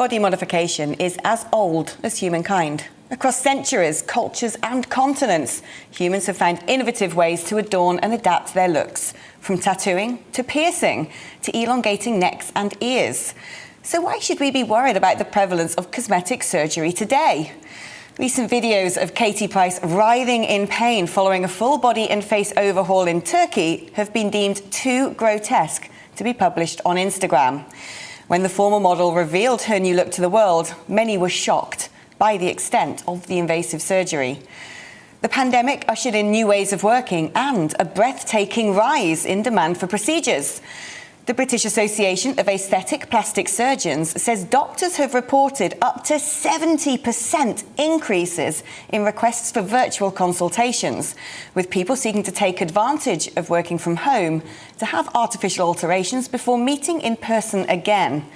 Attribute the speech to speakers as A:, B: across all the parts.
A: Body modification is as old as humankind. Across centuries, cultures and continents, humans have found innovative ways to adorn and adapt their looks, from tattooing to piercing to elongating necks and ears. So why should we be worried about the prevalence of cosmetic surgery today? Recent videos of Katie Price writhing in pain following a full body and face overhaul in Turkey have been deemed too grotesque to be published on Instagram. When the former model revealed her new look to the world, many were shocked by the extent of the invasive surgery. The pandemic ushered in new ways of working and a breathtaking rise in demand for procedures. The British Association of Aesthetic Plastic Surgeons says doctors have reported up to 70% increases in requests for virtual consultations, with people seeking to take advantage of working from home to have artificial alterations before meeting in person again.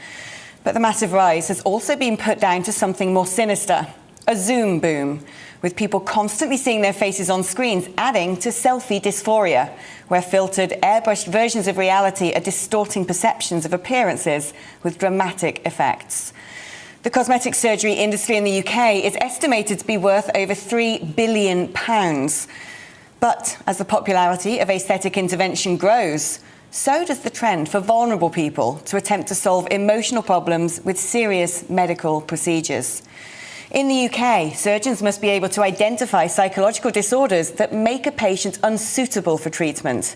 A: But the massive rise has also been put down to something more sinister, a Zoom boom, with people constantly seeing their faces on screens, adding to selfie dysphoria, where filtered, airbrushed versions of reality are distorting perceptions of appearances with dramatic effects. The cosmetic surgery industry in the UK is estimated to be worth over £3 billion. But as the popularity of aesthetic intervention grows, so does the trend for vulnerable people to attempt to solve emotional problems with serious medical procedures. In the UK, surgeons must be able to identify psychological disorders that make a patient unsuitable for treatment.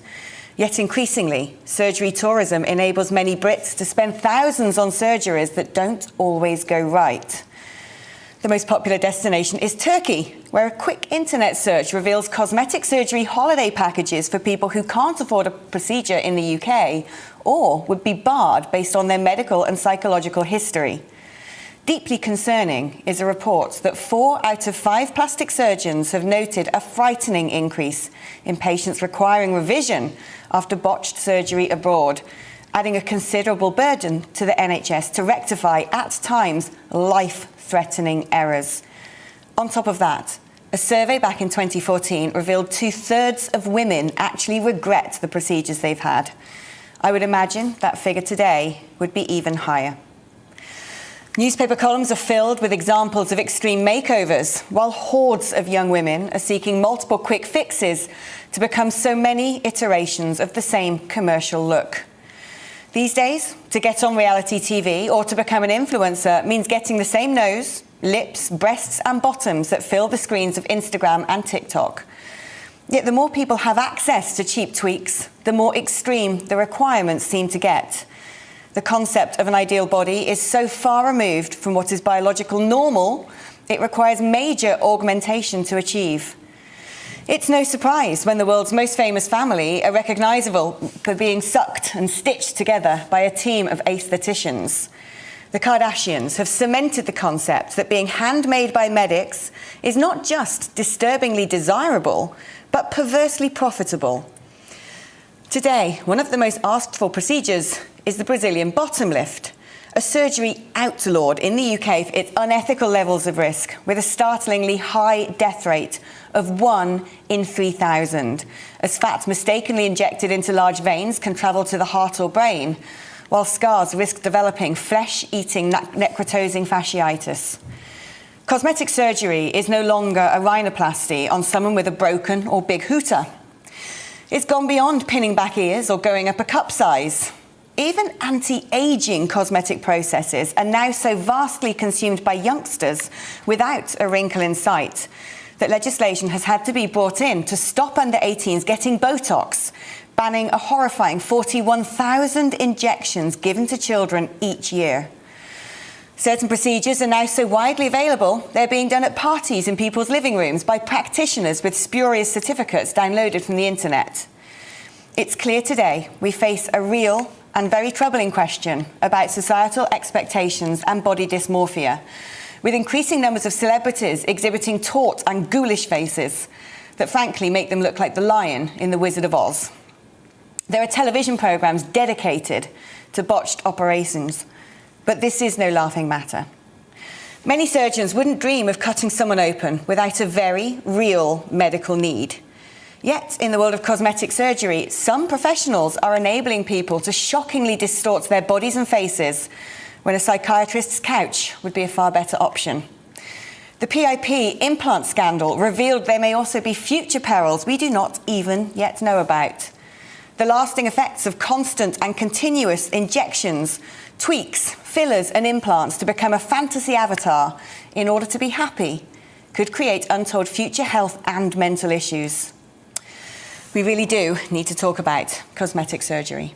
A: Yet increasingly, surgery tourism enables many Brits to spend thousands on surgeries that don't always go right. The most popular destination is Turkey, where a quick internet search reveals cosmetic surgery holiday packages for people who can't afford a procedure in the UK or would be barred based on their medical and psychological history. Deeply concerning is a report that 4 out of 5 plastic surgeons have noted a frightening increase in patients requiring revision after botched surgery abroad, adding a considerable burden to the NHS to rectify, at times, life-threatening errors. On top of that, a survey back in 2014 revealed 2/3 of women actually regret the procedures they've had. I would imagine that figure today would be even higher. Newspaper columns are filled with examples of extreme makeovers, while hordes of young women are seeking multiple quick fixes to become so many iterations of the same commercial look. These days, to get on reality TV or to become an influencer means getting the same nose, lips, breasts and bottoms that fill the screens of Instagram and TikTok. Yet the more people have access to cheap tweaks, the more extreme the requirements seem to get. The concept of an ideal body is so far removed from what is biological normal, it requires major augmentation to achieve. It's no surprise when the world's most famous family are recognisable for being sucked and stitched together by a team of aestheticians. The Kardashians have cemented the concept that being handmade by medics is not just disturbingly desirable, but perversely profitable. Today, one of the most asked for procedures is the Brazilian bottom lift, a surgery outlawed in the UK for its unethical levels of risk, with a startlingly high death rate of 1 in 3,000, as fat mistakenly injected into large veins can travel to the heart or brain, while scars risk developing flesh-eating necrotizing fasciitis. Cosmetic surgery is no longer a rhinoplasty on someone with a broken or big hooter. It's gone beyond pinning back ears or going up a cup size. Even anti-aging cosmetic processes are now so vastly consumed by youngsters without a wrinkle in sight that legislation has had to be brought in to stop under-18s getting Botox, banning a horrifying 41,000 injections given to children each year. Certain procedures are now so widely available, they're being done at parties in people's living rooms by practitioners with spurious certificates downloaded from the internet. It's clear today we face a real and very troubling question about societal expectations and body dysmorphia, with increasing numbers of celebrities exhibiting taut and ghoulish faces that frankly make them look like the lion in The Wizard of Oz. There are television programmes dedicated to botched operations, but this is no laughing matter. Many surgeons wouldn't dream of cutting someone open without a very real medical need. Yet, in the world of cosmetic surgery, some professionals are enabling people to shockingly distort their bodies and faces when a psychiatrist's couch would be a far better option. The PIP implant scandal revealed there may also be future perils we do not even yet know about. The lasting effects of constant and continuous injections, tweaks, fillers and implants to become a fantasy avatar in order to be happy could create untold future health and mental issues. We really do need to talk about cosmetic surgery.